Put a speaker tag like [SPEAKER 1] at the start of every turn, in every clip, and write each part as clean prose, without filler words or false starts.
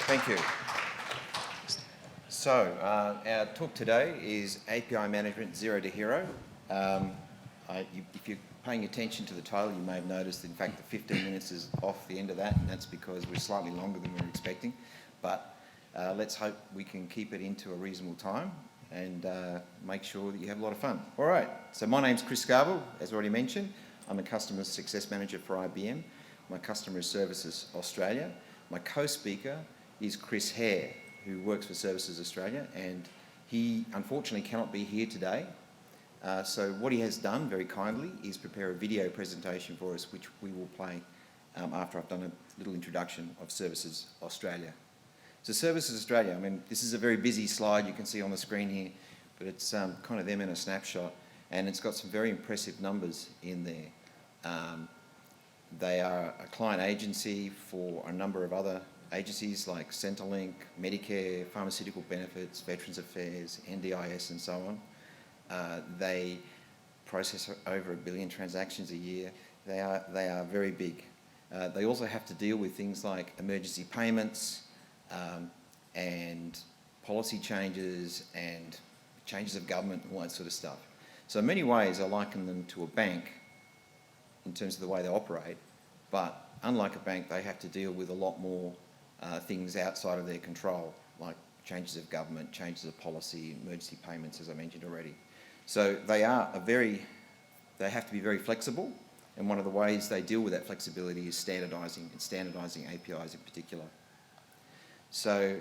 [SPEAKER 1] Thank you. So, our talk today is API Management Zero to Hero. If you're paying attention to the title, you may have noticed, in fact, the 15 minutes is off the end of that, and that's because we're slightly longer than we were expecting. But let's hope we can keep it into a reasonable time and make sure that you have a lot of fun. All right, so my name's Chris Scarvell, as already mentioned. I'm a Customer Success Manager for IBM. My customer is Services Australia. My co-speaker is Chris Hare, who works for Services Australia, and he unfortunately cannot be here today. So what he has done very kindly is prepare a video presentation for us, which we will play after I've done a little introduction of Services Australia. So Services Australia, I mean, this is a very busy slide you can see on the screen here, but it's kind of them in a snapshot, and it's got some very impressive numbers in there. They are a client agency for a number of other agencies like Centrelink, Medicare, Pharmaceutical Benefits, Veterans Affairs, NDIS and so on. They process over 1 billion transactions a year. They are very big. They also have to deal with things like emergency payments and policy changes and changes of government and all that sort of stuff. So in many ways I liken them to a bank in terms of the way they operate, but unlike a bank, they have to deal with a lot more things outside of their control, like changes of government, changes of policy, emergency payments, as I mentioned already. So they have to be very flexible, and one of the ways they deal with that flexibility is standardising APIs in particular. So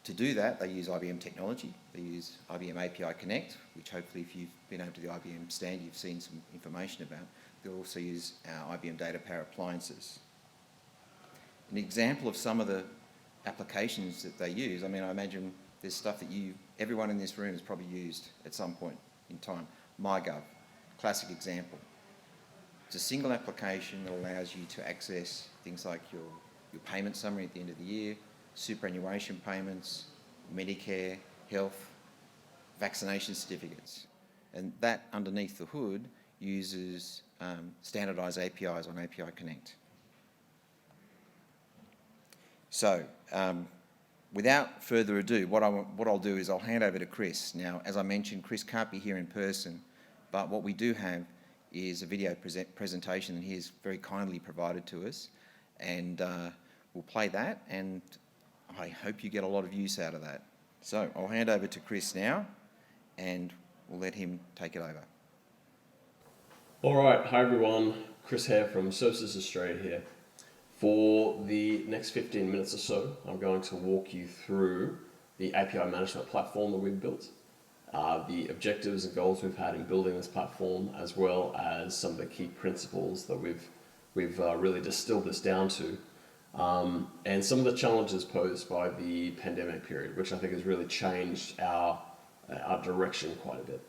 [SPEAKER 1] to do that, they use IBM technology. They use IBM API Connect, which hopefully if you've been over to the IBM stand, you've seen some information about. They'll also use our IBM Data Power appliances. An example of some of the applications that they use, I mean, I imagine there's stuff that everyone in this room has probably used at some point in time. MyGov, classic example. It's a single application that allows you to access things like your payment summary at the end of the year, superannuation payments, Medicare, health, vaccination certificates. And that underneath the hood uses standardised APIs on API Connect. So, without further ado, what I'll do is I'll hand over to Chris. Now, as I mentioned, Chris can't be here in person, but what we do have is a video presentation that he has very kindly provided to us, and we'll play that, and I hope you get a lot of use out of that. So, I'll hand over to Chris now, and we'll let him take it over.
[SPEAKER 2] All right, hi everyone, Chris Hare from Services Australia here. For the next 15 minutes or so, I'm going to walk you through the API management platform that we've built, the objectives and goals we've had in building this platform, as well as some of the key principles that we've really distilled this down to, and some of the challenges posed by the pandemic period, which I think has really changed our direction quite a bit.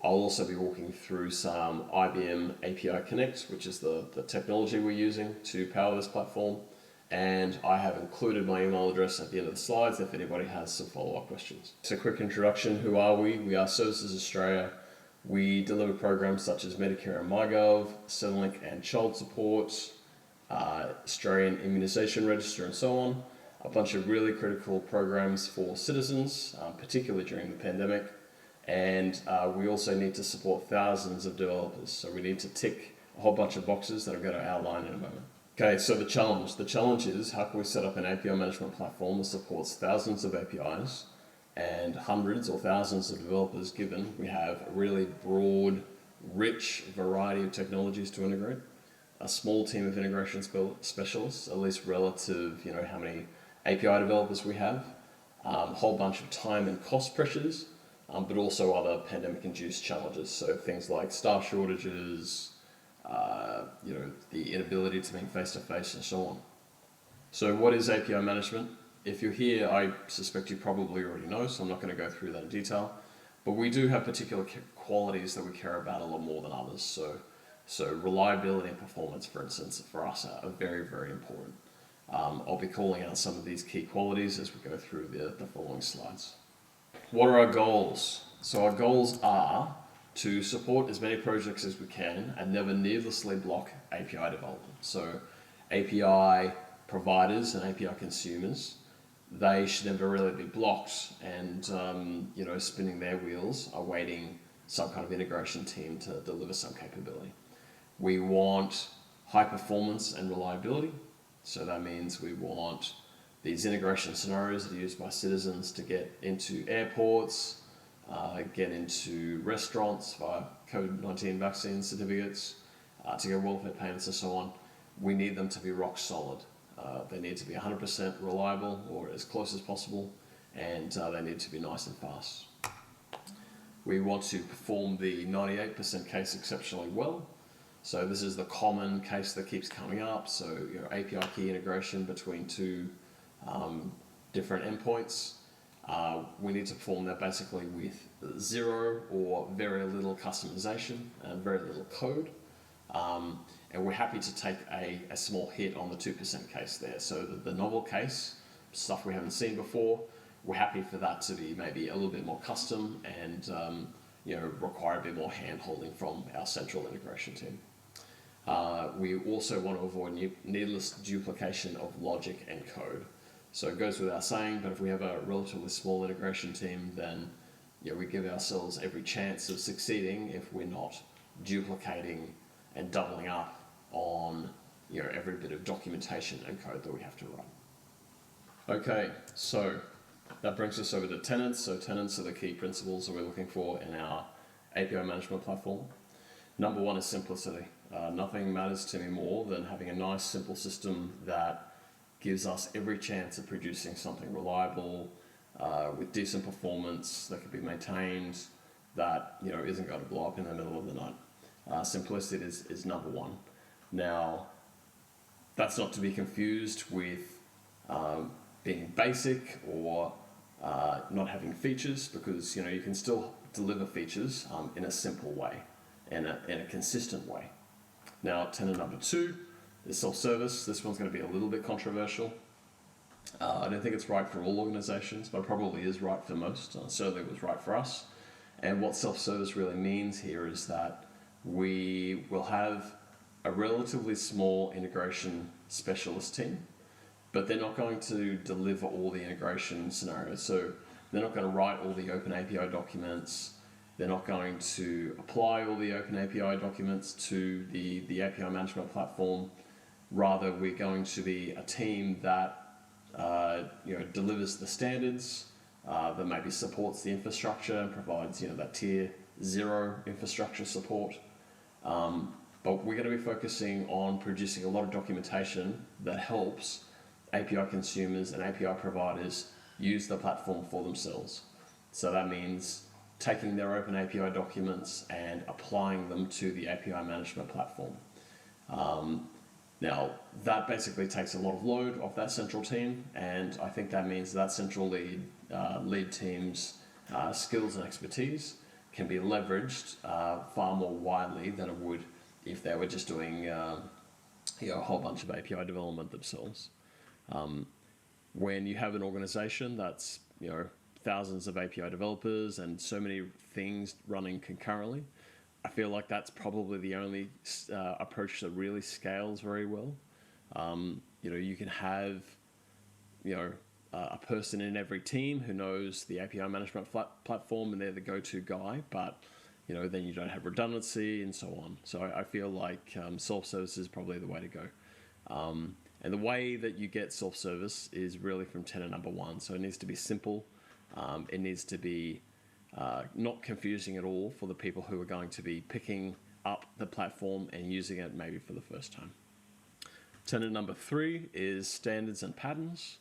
[SPEAKER 2] I'll also be walking through some IBM API Connect, which is the technology we're using to power this platform. And I have included my email address at the end of the slides if anybody has some follow-up questions. So quick introduction, who are we? We are Services Australia. We deliver programs such as Medicare and MyGov, Centrelink and Child Support, Australian Immunisation Register and so on. A bunch of really critical programs for citizens, particularly during the pandemic. And we also need to support thousands of developers. So we need to tick a whole bunch of boxes that I'm going to outline in a moment. Okay, so the challenge is how can we set up an API management platform that supports thousands of APIs and hundreds or thousands of developers, given we have a really broad, rich variety of technologies to integrate, a small team of integration specialists, at least relative, how many API developers we have, a whole bunch of time and cost pressures, but also other pandemic-induced challenges. So things like staff shortages, the inability to meet face-to-face and so on. So what is API management? If you're here, I suspect you probably already know, so I'm not going to go through that in detail. But we do have particular qualities that we care about a lot more than others. So reliability and performance, for instance, for us are very, very important. I'll be calling out some of these key qualities as we go through the following slides. What are our goals? So our goals are to support as many projects as we can and never needlessly block API development. So API providers and API consumers, they should never really be blocked and spinning their wheels awaiting some kind of integration team to deliver some capability. We want high performance and reliability. So that means we want these integration scenarios that are used by citizens to get into airports, get into restaurants via COVID-19 vaccine certificates, to get welfare payments and so on. We need them to be rock solid. They need to be 100% reliable or as close as possible, and they need to be nice and fast. We want to perform the 98% case exceptionally well. So this is the common case that keeps coming up. So your API key integration between two different endpoints. We need to perform that basically with zero or very little customization and very little code. And we're happy to take a small hit on the 2% case there. So the novel case, stuff we haven't seen before, we're happy for that to be maybe a little bit more custom and require a bit more hand-holding from our central integration team. We also want to avoid needless duplication of logic and code. So it goes without saying, but if we have a relatively small integration team, then we give ourselves every chance of succeeding if we're not duplicating and doubling up on every bit of documentation and code that we have to write. Okay, so that brings us over to tenants. So tenants are the key principles that we're looking for in our API management platform. Number one is simplicity. Nothing matters to me more than having a nice, simple system that gives us every chance of producing something reliable, with decent performance, that can be maintained, that isn't going to blow up in the middle of the night. Simplicity is number one. Now, that's not to be confused with being basic or not having features, because you can still deliver features in a simple way, in a consistent way. Now, tenet number two is self-service. This one's going to be a little bit controversial. I don't think it's right for all organizations, but it probably is right for most. Certainly it was right for us. And what self-service really means here is that we will have a relatively small integration specialist team, but they're not going to deliver all the integration scenarios. So they're not going to write all the open API documents. They're not going to apply all the open API documents to the API management platform. Rather, we're going to be a team that delivers the standards, that maybe supports the infrastructure and provides that tier 0 infrastructure support. But we're going to be focusing on producing a lot of documentation that helps API consumers and API providers use the platform for themselves. So that means taking their open API documents and applying them to the API management platform. Now, that basically takes a lot of load off that central team, and I think that means that central lead team's skills and expertise can be leveraged far more widely than it would if they were just doing a whole bunch of API development themselves. When you have an organization that's thousands of API developers and so many things running concurrently, I feel like that's probably the only approach that really scales very well. You can have a person in every team who knows the API management platform and they're the go-to guy, but then you don't have redundancy and so on. So I feel like self-service is probably the way to go. And the way that you get self-service is really from tenet number one. So it needs to be simple. It needs to be not confusing at all for the people who are going to be picking up the platform and using it maybe for the first time. Tenet number three is standards and patterns.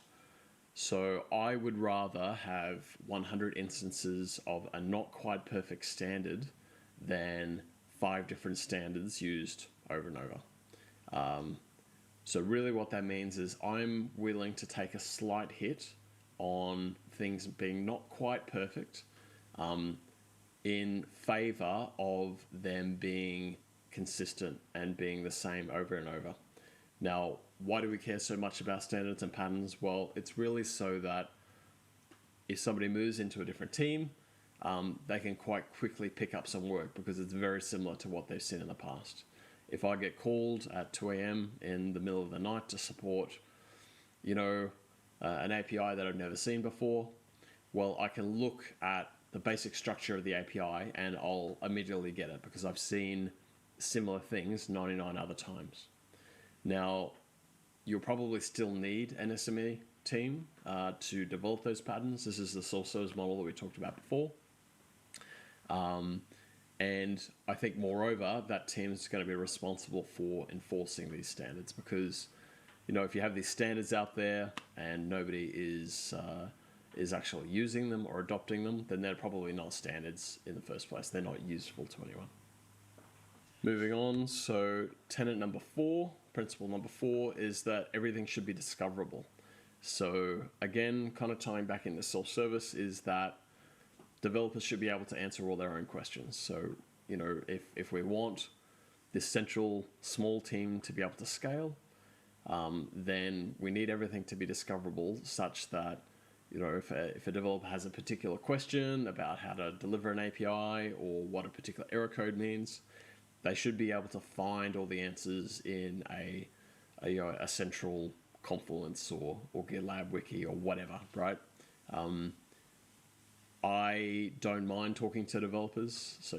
[SPEAKER 2] So I would rather have 100 instances of a not quite perfect standard than 5 different standards used over and over. So really what that means is I'm willing to take a slight hit on things being not quite perfect in favor of them being consistent and being the same over and over. Now, why do we care so much about standards and patterns? Well, it's really so that if somebody moves into a different team, they can quite quickly pick up some work because it's very similar to what they've seen in the past. If I get called at 2 a.m. in the middle of the night to support an API that I've never seen before, well, I can look at the basic structure of the API and I'll immediately get it because I've seen similar things 99 other times. Now, you'll probably still need an SME team to develop those patterns. This is the self-service model that we talked about before. And I think, moreover, that team is going to be responsible for enforcing these standards because, if you have these standards out there and nobody is actually using them or adopting them, then they're probably not standards in the first place. They're not useful to anyone. Moving on, so tenet number 4, principle number 4 is that everything should be discoverable. So again, kind of tying back into self-service is that developers should be able to answer all their own questions. So, if we want this central small team to be able to scale, then we need everything to be discoverable such that, if a developer has a particular question about how to deliver an API or what a particular error code means, they should be able to find all the answers in a central Confluence or GitLab wiki or whatever, right? I don't mind talking to developers, so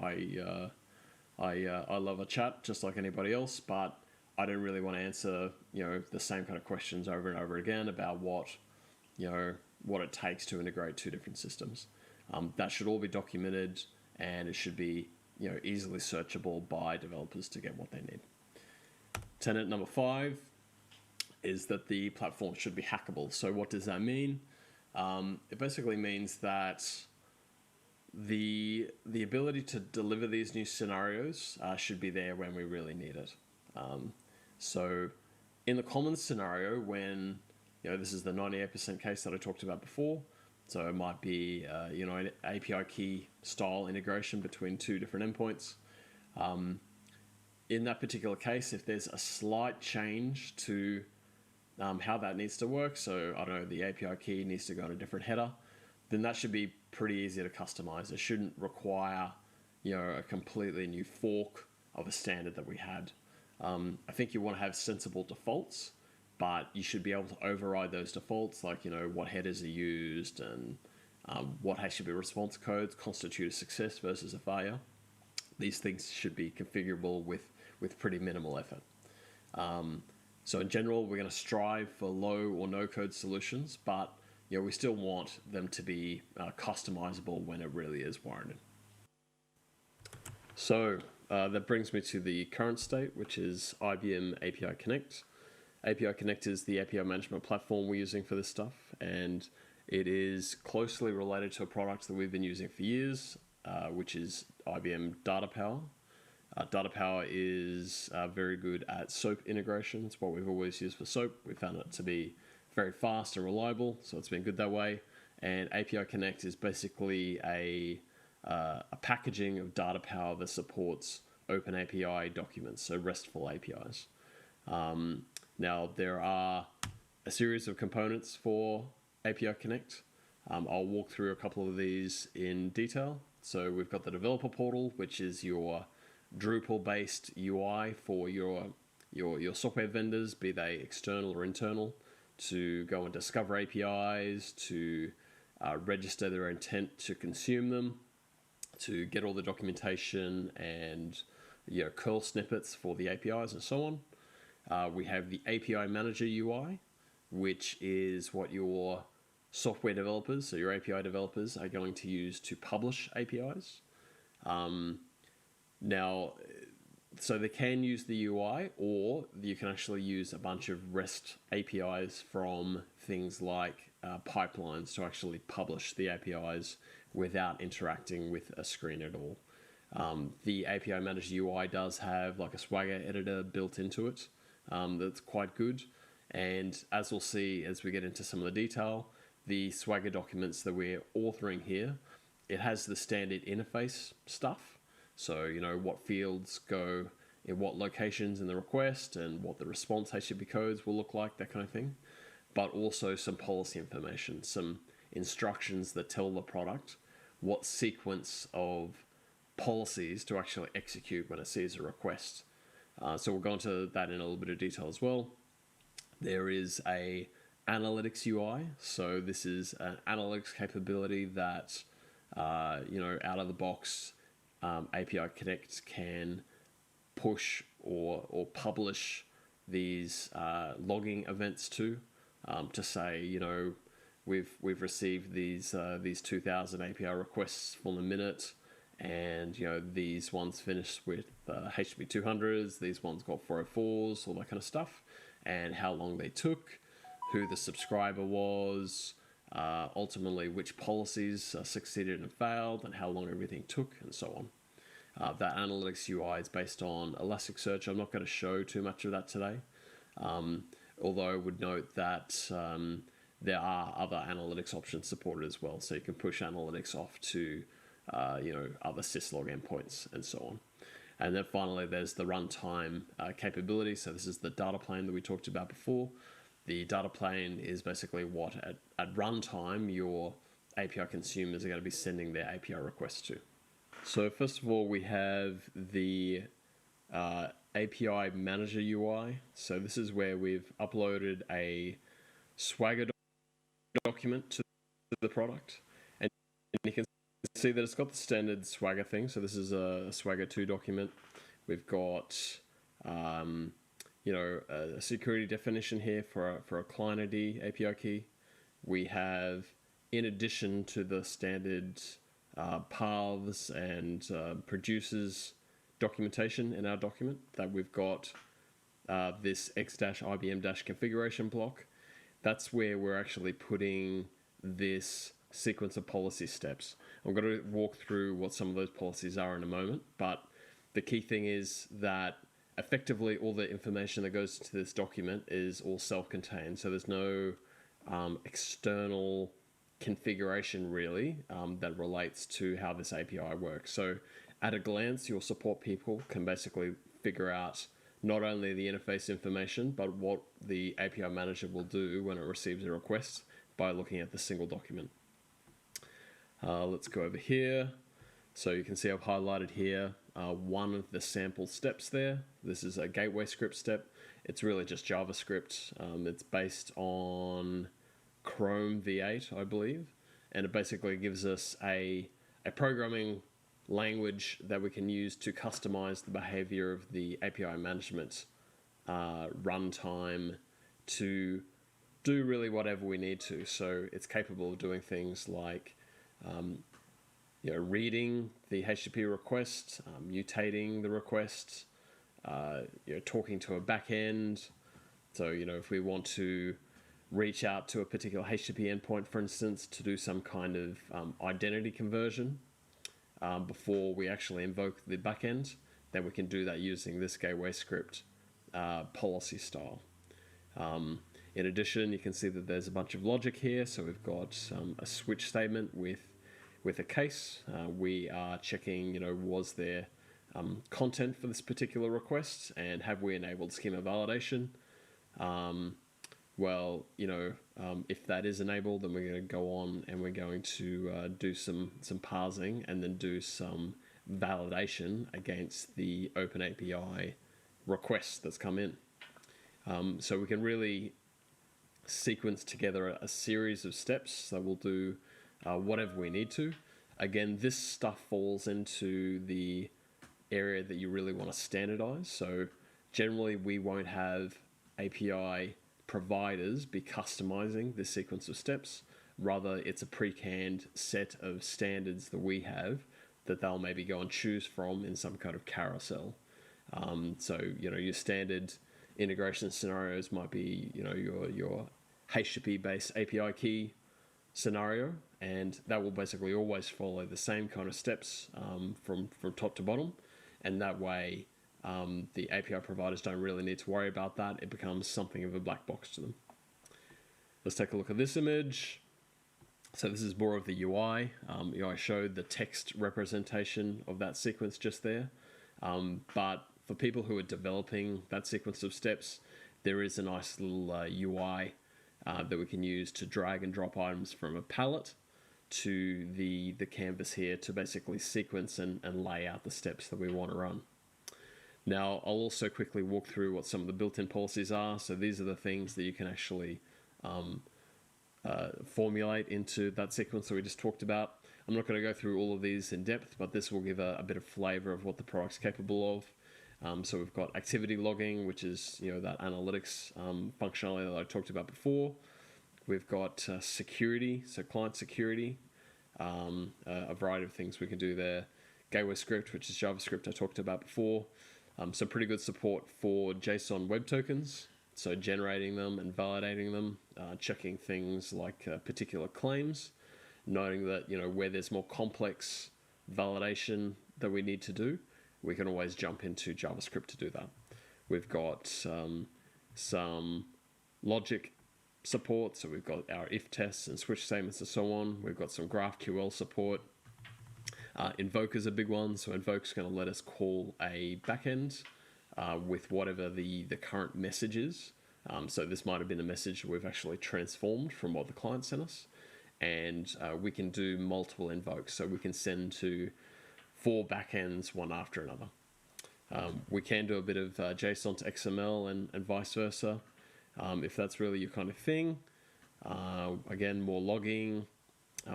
[SPEAKER 2] I love a chat just like anybody else, but I don't really want to answer the same kind of questions over and over again about what it takes to integrate two different systems. That should all be documented, and it should be easily searchable by developers to get what they need. Tenet number 5 is that the platform should be hackable. So what does that mean? It basically means that the ability to deliver these new scenarios should be there when we really need it. So in the common scenario, when this is the 98% case that I talked about before, so it might be an API key style integration between two different endpoints. In that particular case, if there's a slight change to how that needs to work, so I don't know, the API key needs to go on a different header, then that should be pretty easy to customize. It shouldn't require a completely new fork of a standard that we had. I think you want to have sensible defaults, but you should be able to override those defaults, like what headers are used and what HTTP response codes constitute a success versus a failure. These things should be configurable with pretty minimal effort. So in general, we're going to strive for low or no code solutions, but we still want them to be customizable when it really is warranted. So that brings me to the current state, which is IBM API Connect. API Connect is the API management platform we're using for this stuff, and it is closely related to a product that we've been using for years, which is IBM Data Power. Data Power is very good at SOAP integration. It's what we've always used for SOAP. We found it to be very fast and reliable, so it's been good that way. And API Connect is basically a packaging of Data Power that supports open API documents, so RESTful APIs. Now, there are a series of components for API Connect. I'll walk through a couple of these in detail. So we've got the developer portal, which is your Drupal-based UI for your software vendors, be they external or internal, to go and discover APIs, to register their intent to consume them, to get all the documentation and curl snippets for the APIs and so on. We have the API Manager UI, which is what your software developers, so your API developers, are going to use to publish APIs. Now, so they can use the UI, or you can actually use a bunch of REST APIs from things like pipelines to actually publish the APIs without interacting with a screen at all. The API Manager UI does have like a Swagger editor built into it that's quite good. And as we'll see as we get into some of the detail, the Swagger documents that we're authoring here, it has the standard interface stuff. So, what fields go in what locations in the request and what the response HTTP codes will look like, that kind of thing. But also some policy information, some instructions that tell the product what sequence of policies to actually execute when it sees a request. So we'll go into that in a little bit of detail as well. There is a analytics UI. So this is an analytics capability that, out of the box, API Connect can push or publish these logging events to say, we've received these 2,000 API requests for the minute, and these ones finished with HTTP 200s, these ones got 404s, all that kind of stuff, and how long they took, who the subscriber was, ultimately which policies succeeded and failed, and how long everything took, and so on. That analytics UI is based on Elasticsearch. I'm not going to show too much of that today, although I would note that there are other analytics options supported as well. So you can push analytics off to other syslog endpoints and so on. And then finally, there's the runtime capability. So this is the data plane that we talked about before. The data plane is basically what at runtime your API consumers are going to be sending their API requests to. So first of all, we have the API Manager UI. So this is where we've uploaded a Swagger document to the product, and you can see that it's got the standard Swagger thing. So this is a Swagger 2 document. We've got a security definition here for a client ID API key. We have, in addition to the standard paths and producers documentation in our document, that we've got this x-IBM- configuration block. That's where we're actually putting this sequence of policy steps. I'm going to walk through what some of those policies are in a moment, but the key thing is that effectively all the information that goes into this document is all self-contained. So there's no external configuration really that relates to how this API works. So at a glance, your support people can basically figure out not only the interface information, but what the API manager will do when it receives a request by looking at the single document. Let's go over here. So you can see I've highlighted here one of the sample steps there. This is a gateway script step. It's really just JavaScript. It's based on Chrome V8, I believe, and it basically gives us a programming language that we can use to customize the behavior of the API management runtime to do really whatever we need to. So it's capable of doing things like reading the HTTP request, mutating the request, talking to a backend. So if we want to reach out to a particular HTTP endpoint, for instance, to do some kind of identity conversion before we actually invoke the backend, then we can do that using this gateway script policy style. In addition, you can see that there's a bunch of logic here. So we've got a switch statement with a case. We are checking, was there content for this particular request, and have we enabled schema validation? If that is enabled, then we're going to go on and we're going to do some parsing and then do some validation against the OpenAPI request that's come in. So we can really sequence together a series of steps that will do whatever we need to. Again, this stuff falls into the area that you really want to standardize. So generally, we won't have API providers be customizing this sequence of steps. Rather, it's a pre-canned set of standards that we have that they'll maybe go and choose from in some kind of carousel. Your standard integration scenarios might be, your HTTP-based API key scenario, and that will basically always follow the same kind of steps from top to bottom, and that way the API providers don't really need to worry about that. It becomes something of a black box to them. Let's take a look at this image. So this is more of the UI. I showed the text representation of that sequence just there, but for people who are developing that sequence of steps, there is a nice little UI that we can use to drag and drop items from a palette to the canvas here to basically sequence and lay out the steps that we want to run. Now, I'll also quickly walk through what some of the built-in policies are. So these are the things that you can actually formulate into that sequence that we just talked about. I'm not going to go through all of these in depth, but this will give a bit of flavor of what the product's capable of. So we've got activity logging, which is that analytics functionality that I talked about before. We've got security, so client security, a variety of things we can do there. Gateway script, which is JavaScript I talked about before. So pretty good support for JSON web tokens, so generating them and validating them, checking things like particular claims, noting that where there's more complex validation that we need to do, we can always jump into JavaScript to do that. We've got some logic support, so we've got our if tests and switch statements and so on. We've got some GraphQL support. Invoke is a big one, so Invoke's going to let us call a backend with whatever the current message is. So this might have been a message we've actually transformed from what the client sent us, and we can do multiple invokes, so we can send to 4 backends one after another. We can do a bit of JSON to XML and vice versa, if that's really your kind of thing. Again, more logging.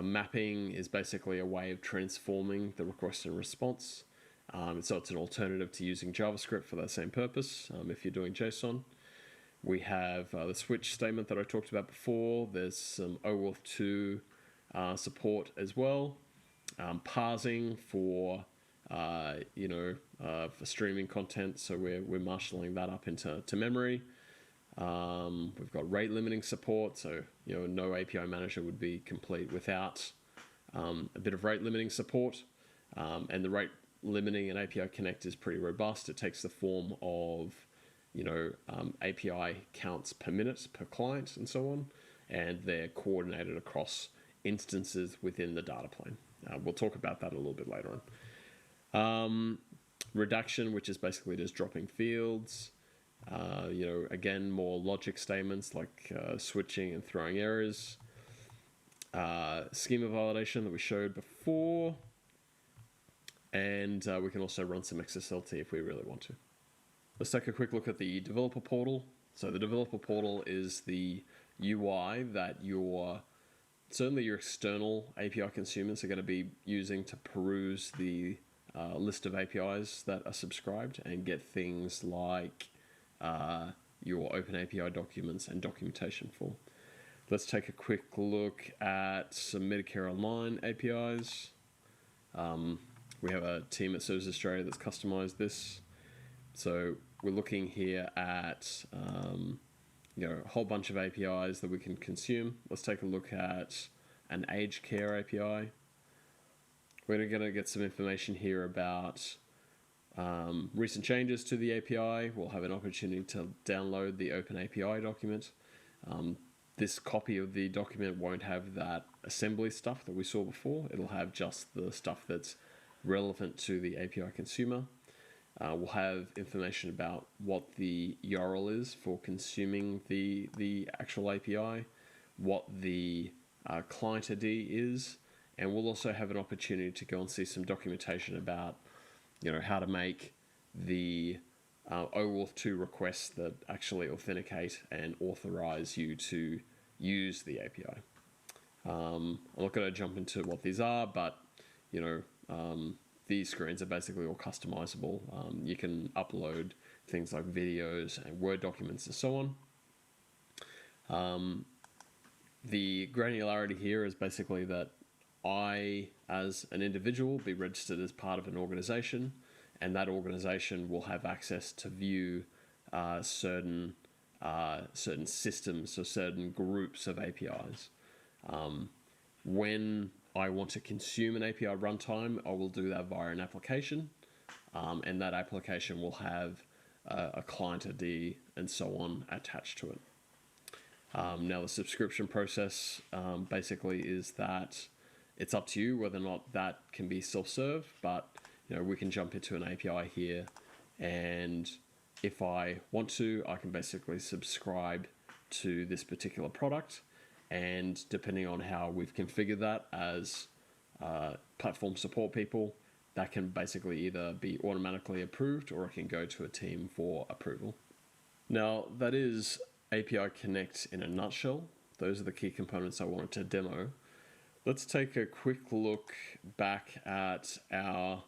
[SPEAKER 2] Mapping is basically a way of transforming the request and response. So it's an alternative to using JavaScript for that same purpose if you're doing JSON. We have the switch statement that I talked about before. There's some OAuth 2 support as well. Parsing for for streaming content, so we're marshalling that up into memory. We've got rate limiting support, so no API manager would be complete without a bit of rate limiting support. And the rate limiting in API Connect is pretty robust. It takes the form of API counts per minute per client and so on, and they're coordinated across instances within the data plane. We'll talk about that a little bit later on. Reduction, which is basically just dropping fields. Again, more logic statements like switching and throwing errors. Schema validation that we showed before. And we can also run some XSLT if we really want to. Let's take a quick look at the developer portal. So the developer portal is the UI that certainly your external API consumers are going to be using to peruse the list of APIs that are subscribed and get things like your OpenAPI documents and documentation for. Let's take a quick look at some Medicare Online APIs. We have a team at Services Australia that's customized this. So we're looking here at a whole bunch of APIs that we can consume. Let's take a look at an aged care API. We're going to get some information here about recent changes to the API. We'll have an opportunity to download the OpenAPI document. This copy of the document won't have that assembly stuff that we saw before. It'll have just the stuff that's relevant to the API consumer. We'll have information about what the URL is for consuming the actual API, what the client ID is, and we'll also have an opportunity to go and see some documentation about how to make the OAuth 2 requests that actually authenticate and authorize you to use the API. I'm not going to jump into what these are, but these screens are basically all customizable. You can upload things like videos and Word documents and so on. The granularity here is basically that I, as an individual, be registered as part of an organization, and that organization will have access to view certain systems or certain groups of APIs. When I want to consume an API runtime, I will do that via an application, and that application will have a client ID and so on attached to it. Now the subscription process basically is that it's up to you whether or not that can be self-serve, but we can jump into an API here, and if I want to, I can basically subscribe to this particular product, and depending on how we've configured that as platform support people, that can basically either be automatically approved or it can go to a team for approval. Now, that is API Connect in a nutshell. Those are the key components I wanted to demo. Let's take a quick look back at our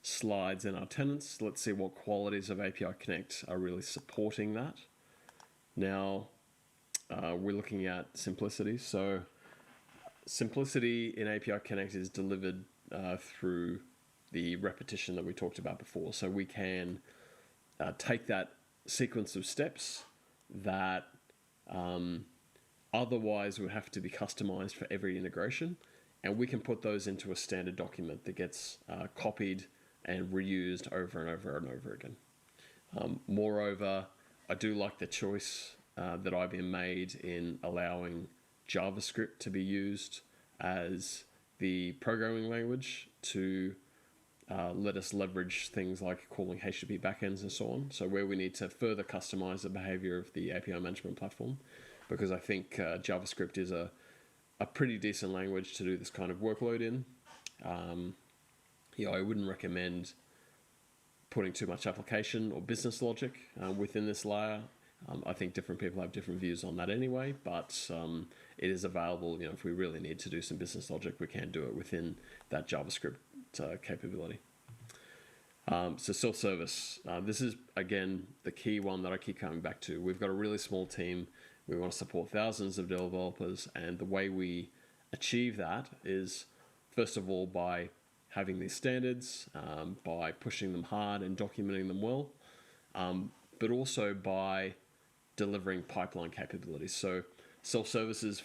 [SPEAKER 2] slides and our tenants. Let's see what qualities of API Connect are really supporting that. Now, we're looking at simplicity. So simplicity in API Connect is delivered through the repetition that we talked about before. So we can take that sequence of steps that otherwise would have to be customized for every integration, and we can put those into a standard document that gets copied and reused over and over and over again. Moreover, I do like the choice that IBM made in allowing JavaScript to be used as the programming language to let us leverage things like calling HTTP backends and so on. So where we need to further customize the behavior of the API management platform, because I think JavaScript is a pretty decent language to do this kind of workload in. I wouldn't recommend putting too much application or business logic within this layer. I think different people have different views on that anyway, but it is available. If we really need to do some business logic, we can do it within that JavaScript capability. So self-service. This is, again, the key one that I keep coming back to. We've got a really small team. We want to support thousands of developers, and the way we achieve that is, first of all, by having these standards, by pushing them hard and documenting them well, but also by delivering pipeline capabilities. So self-services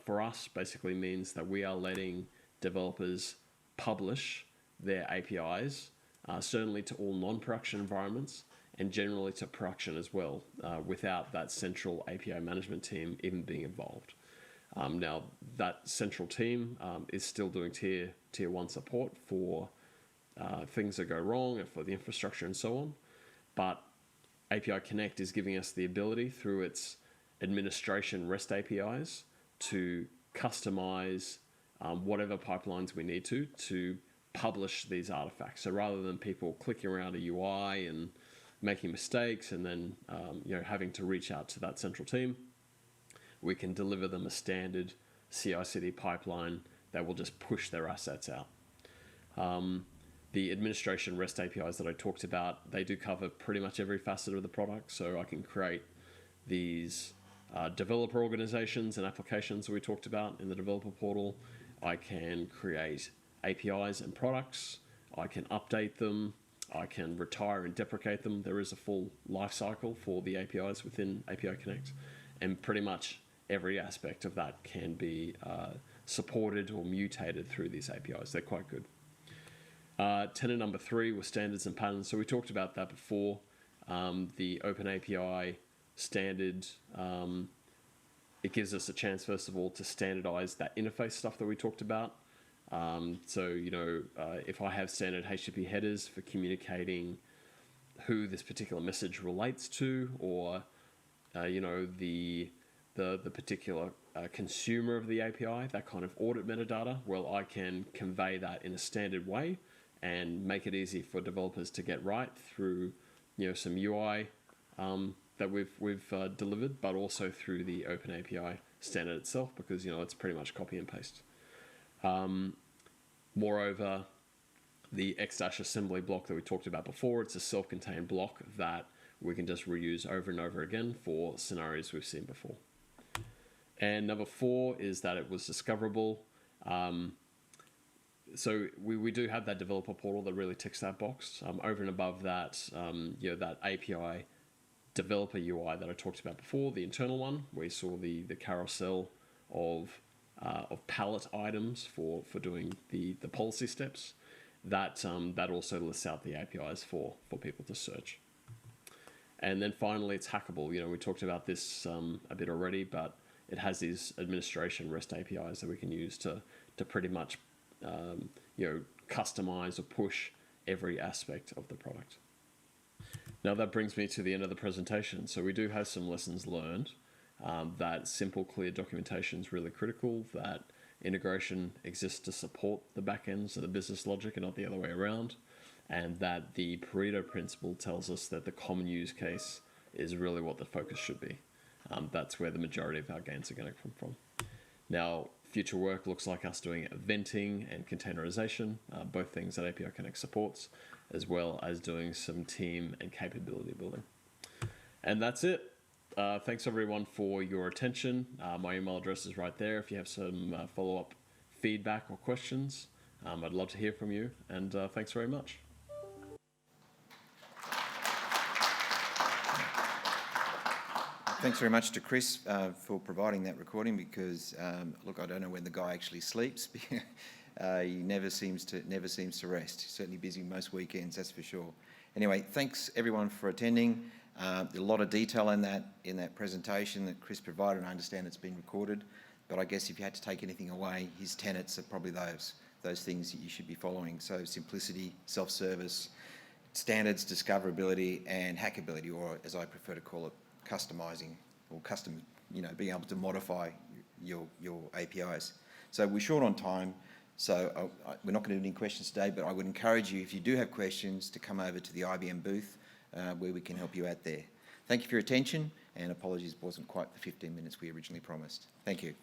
[SPEAKER 2] for us basically means that we are letting developers publish their APIs, certainly to all non-production environments, and generally to production as well, without that central API management team even being involved. Now, that central team is still doing tier 1 support for things that go wrong and for the infrastructure and so on, but API Connect is giving us the ability through its administration REST APIs to customize whatever pipelines we need to publish these artifacts. So rather than people clicking around a UI and making mistakes and then having to reach out to that central team, we can deliver them a standard CI/CD pipeline that will just push their assets out. The administration REST APIs that I talked about, they do cover pretty much every facet of the product. So I can create these developer organizations and applications that we talked about in the developer portal. I can create APIs and products. I can update them. I can retire and deprecate them. There is a full life cycle for the APIs within API Connect, and pretty much every aspect of that can be supported or mutated through these APIs. They're quite good. Tenet number 3 was standards and patterns. So we talked about that before. The Open API standard, it gives us a chance, first of all, to standardize that interface stuff that we talked about. If I have standard HTTP headers for communicating who this particular message relates to, or the particular consumer of the API, that kind of audit metadata, well, I can convey that in a standard way and make it easy for developers to get right through some UI that we've delivered, but also through the Open API standard itself, because it's pretty much copy and paste. Moreover, the X-assembly block that we talked about before, it's a self-contained block that we can just reuse over and over again for scenarios we've seen before. And number 4 is that it was discoverable. So we do have that developer portal that really ticks that box. Over and above that, that API developer UI that I talked about before, the internal one, where you saw the carousel of palette items for doing the policy steps, that also lists out the APIs for people to search. And then finally, it's hackable. We talked about this a bit already, but it has these administration REST APIs that we can use to pretty much customize or push every aspect of the product. Now that brings me to the end of the presentation. So we do have some lessons learned, that simple, clear documentation is really critical, that integration exists to support the backends of the business logic and not the other way around, and that the Pareto principle tells us that the common use case is really what the focus should be. That's where the majority of our gains are going to come from. Now, future work looks like us doing venting and containerization, both things that API Connect supports, as well as doing some team and capability building. And that's it. Thanks everyone for your attention. My email address is right there if you have some follow-up feedback or questions. I'd love to hear from you, and thanks very much.
[SPEAKER 1] Thanks very much to Chris for providing that recording, because look, I don't know when the guy actually sleeps. He never seems to rest. He's certainly busy most weekends, that's for sure. Anyway, thanks everyone for attending. A lot of detail in that presentation that Chris provided, and I understand it's been recorded. But I guess if you had to take anything away, his tenets are probably those things that you should be following. So simplicity, self-service, standards, discoverability, and hackability, or as I prefer to call it, customizing or being able to modify your APIs. So we're short on time, so we're not going to do any questions today, but I would encourage you, if you do have questions, to come over to the IBM booth where we can help you out there. Thank you for your attention, and apologies it wasn't quite the 15 minutes we originally promised. Thank you.